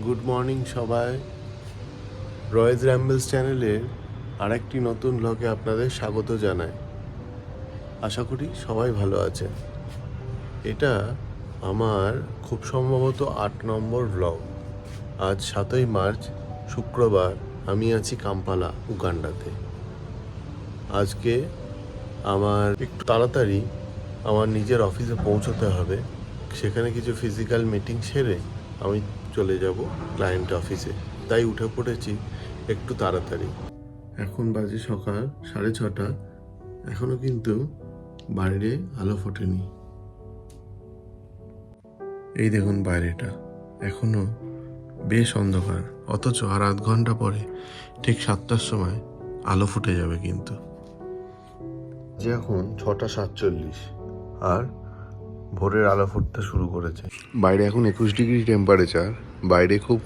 Good morning সবাই। রয়েজ র্যাম্বলস চ্যানেলের আরেকটি নতুন ব্লগে আপনাদের স্বাগত জানাই। আশা করি সবাই ভালো আছেন। এটা আমার খুব সম্ভবত 8 নম্বর ব্লগ। আজ 7ই মার্চ শুক্রবার। আমি আছি কাম্পালা, উগান্ডাতে। আজকে আমার একটু তাড়াতাড়ি আমার নিজের অফিসে পৌঁছতে হবে। সেখানে কিছু ফিজিক্যাল মিটিং সেরে আমি চলে যাব ক্লায়েন্ট অফিসে, তাই উঠে পড়েছি একটু তাড়াতাড়ি। এখন বাজে সকাল 6:30। এখনো কিন্তু বাইরে আলো ফোটেনি। এই দেখুন বাইরেটা এখনো বেশ অন্ধকার, অথচ আর আধ ঘন্টা পরে ঠিক 7টার সময় আলো ফুটে যাবে। কিন্তু যে এখন 6:47 আর ভোরের আলো ফুটতে শুরু করেছে। বাইরে এখন 21 ডিগ্রি টেম্পারেচার। বাইরে খুব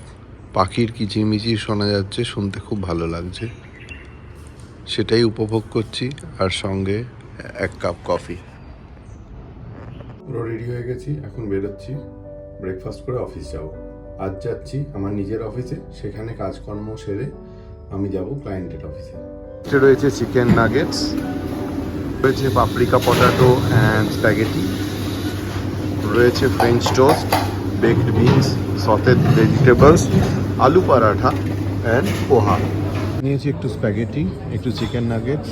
পাখির কিচিরমিচির শোনা যাচ্ছে, শুনতে খুব ভালো লাগছে। সেটাই উপভোগ করছি, আর সঙ্গে 1 কাপ কফি। পুরো রেডি হয়ে গেছি, এখন বেরোচ্ছি। ব্রেকফাস্ট করে অফিস যাব। আজ যাচ্ছি আমার নিজের অফিসে, সেখানে কাজকর্ম সেরে আমি যাব ক্লায়েন্টের অফিসে। রয়েছে চিকেন নাগেটস, রয়েছে পাপরিকা পটাটো অ্যান্ড স্প্যাগেটি, রয়েছে French toast, baked beans, sautéed vegetables, আলু পরাঠা অ্যান্ড পোহা। নিয়েছি একটু স্প্যাগেটি, একটু চিকেন নাগেটস,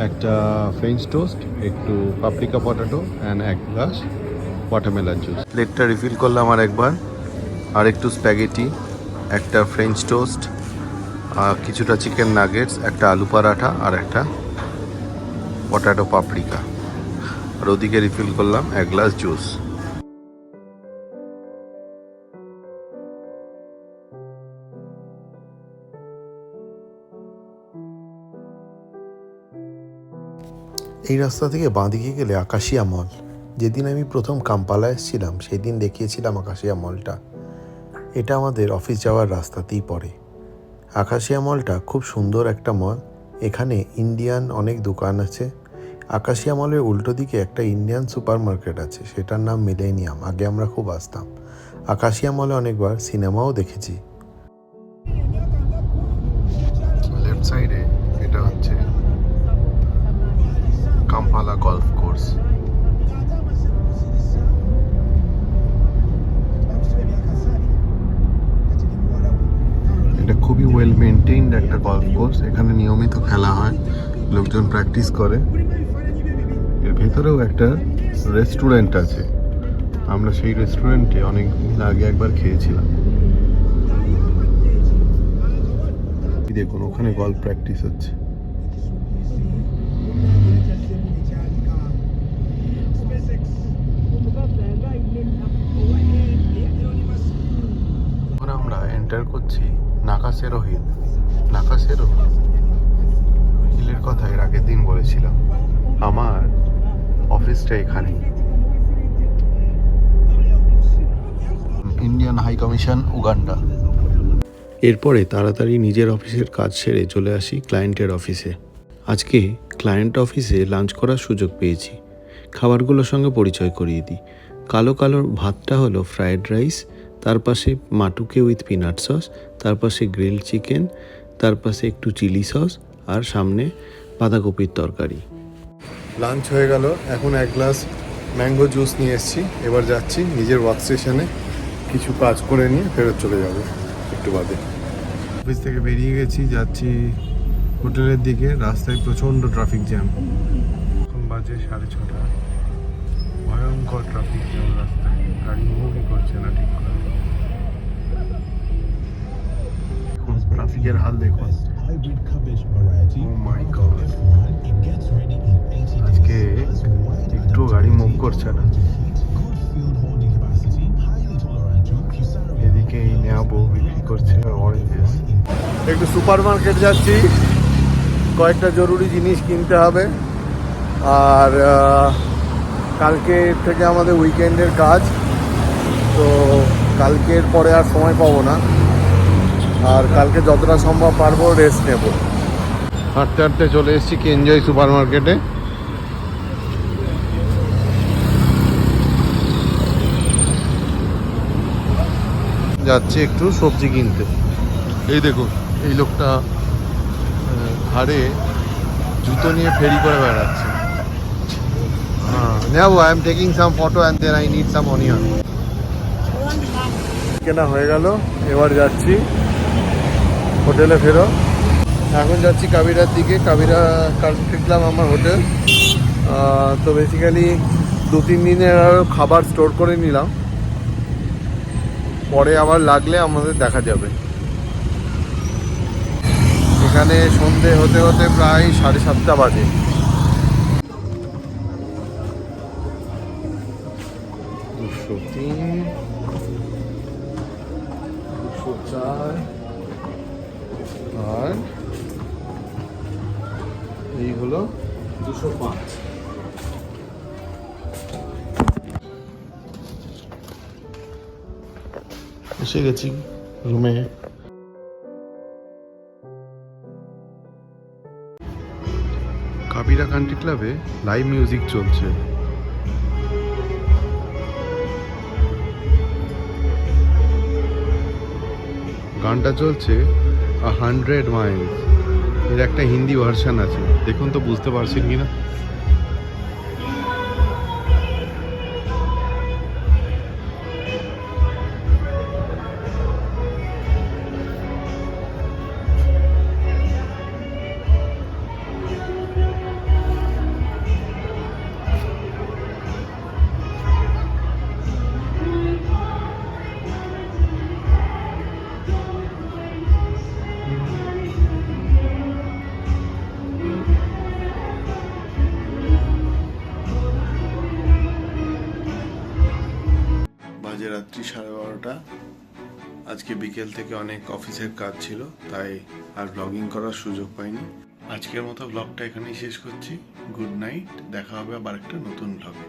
একটা ফ্রেঞ্চ টোস্ট, একটু paprika potato and 1 glass watermelon juice. প্লেটটা রিফিল করলাম আর একবার। আর একটু স্প্যাগেটি, একটা ফ্রেঞ্চ টোস্ট, কিছুটা চিকেন নাগেটস, একটা আলু পরাঠা আর একটা পটাটো পাপরিকা। আর ওদিকে রিফিল করলাম 1 গ্লাস জুস। এই রাস্তা থেকে বাঁদিকে গেলে আকাশিয়া মল। যেদিন আমি প্রথম কাম্পালা এসেছিলাম সেদিন দেখিয়েছিলাম আকাশিয়া মলটা। এটা আমাদের অফিস যাওয়ার রাস্তাতেই পড়ে। আকাশিয়া মলটা খুব সুন্দর একটা মল। এখানে ইন্ডিয়ান অনেক দোকান আছে। আকাশিয়া মলের উল্টো দিকে একটা ইন্ডিয়ান সুপার মার্কেট আছে, সেটার নাম মিলেনিয়াম। আগে আমরা খুব আসতাম। আকাশিয়া মলে অনেকবার সিনেমাও দেখেছি। লেফট সাইডে এটা হচ্ছে কাম্পালা গলফ কোর্স। এটা খুবই ওয়েল মেনটেইনড একটা গলফ কোর্স। এখানে নিয়মিত খেলা হয়, লোকজন প্র্যাকটিস করে। এর ভেতরেও একটা রেস্টুরেন্ট আছে। আমরা সেই রেস্টুরেন্টে অনেক দিন আগে একবার খেয়েছিলাম। দেখুন ওখানে গলফ প্র্যাকটিস হচ্ছে। আমরা এন্টার করছি নাকাসেরো হিল। নাকাসেরো হিলের কথা এর আগের দিন বলেছিলাম। আমার অফিসটা এখানেই। Indian high commission, Uganda. এরপরে তাড়াতাড়ি নিজের অফিসের কাজ সেরে চলে আসি ক্লায়েন্টের অফিসে। আজকে ক্লায়েন্ট অফিসে লাঞ্চ করার সুযোগ পেয়েছি। খাবারগুলোর সঙ্গে পরিচয় করিয়ে দিই। কালো কালো ভাতটা হলো ফ্রায়েড রাইস, তার পাশে মাটুকে উইথ পিনাট সস, তার পাশে গ্রিল চিকেন, তার পাশে একটু চিলি সস, আর সামনে বাঁধাকপির তরকারি। লাঞ্চ হয়ে গেল। এখন 1 গ্লাস ম্যাঙ্গো জুস নিয়ে এসেছি। এবার যাচ্ছি নিজের ওয়ার্ক স্টেশনে, কিছু কাজ করে নিয়ে ফেরত চলে যাব একটু বাদে। অফিস থেকে বেরিয়ে গেছি, যাচ্ছি হোটেলের দিকে। রাস্তায় প্রচণ্ড ট্রাফিক জ্যাম। এখন বাজে 6:30। ভয়ঙ্কর ট্রাফিক জ্যাম রাস্তায়, গাড়ি মুভই করছে না ঠিক করে। এখন ট্রাফিকের হাল দেখুন। ও মাই গড, আজকে একটু গাড়ি মুভ করছে না। এদিকে এই নেয়া বউ বিক্রি করছে অরেঞ্জেস। একটু সুপার মার্কেট যাচ্ছি, কয়েকটা জরুরি জিনিস কিনতে হবে। আর কালকে থেকে আমাদের উইকেন্ডের কাজ, তো কালকের পরে আর সময় পাবো না। আর কালকে যতটা সম্ভব পারবো রেস্ট নেব। হাঁটতে হাঁটতে চলে এসেছি কেনজয় সুপার মার্কেটে। যাচ্ছি একটু সবজি কিনতে। এই দেখো এই লোকটা ঘাড়ে জুতো নিয়ে ফেরি করে বেড়াচ্ছে। হ্যাঁ, নেবো। I am taking some photo and then I need some onion. কেনা হয়ে গেল, এবার যাচ্ছি হোটেলে ফেরো। এখন যাচ্ছি কাবিরার দিকে। কাবিরা দেখলাম আমার হোটেল। তো বেসিক্যালি 2-3 দিনের আরও খাবার স্টোর করে নিলাম, পরে আবার লাগলে আমাদের দেখা যাবে। এখানে সন্ধে হতে হতে প্রায় 7:30 বাজে। আর এই হলো 205। এসে গেছি রুমে। কাবিরা কান্ট্রি ক্লাবে লাইভ মিউজিক চলছে। গানটা চলছে 100 মাইলস। এর একটা হিন্দি ভার্সন আছে, দেখুন তো বুঝতে পারছেন কিনা। বাজে রাত্রি 12:30। আজকে বিকেল থেকে অনেক অফিসের কাজ ছিল, তাই আর ব্লগিং করার সুযোগ পাইনি। আজকের মতো ব্লগটা এখানেই শেষ করছি। গুড নাইট, দেখা হবে আবার একটা নতুন ব্লগে।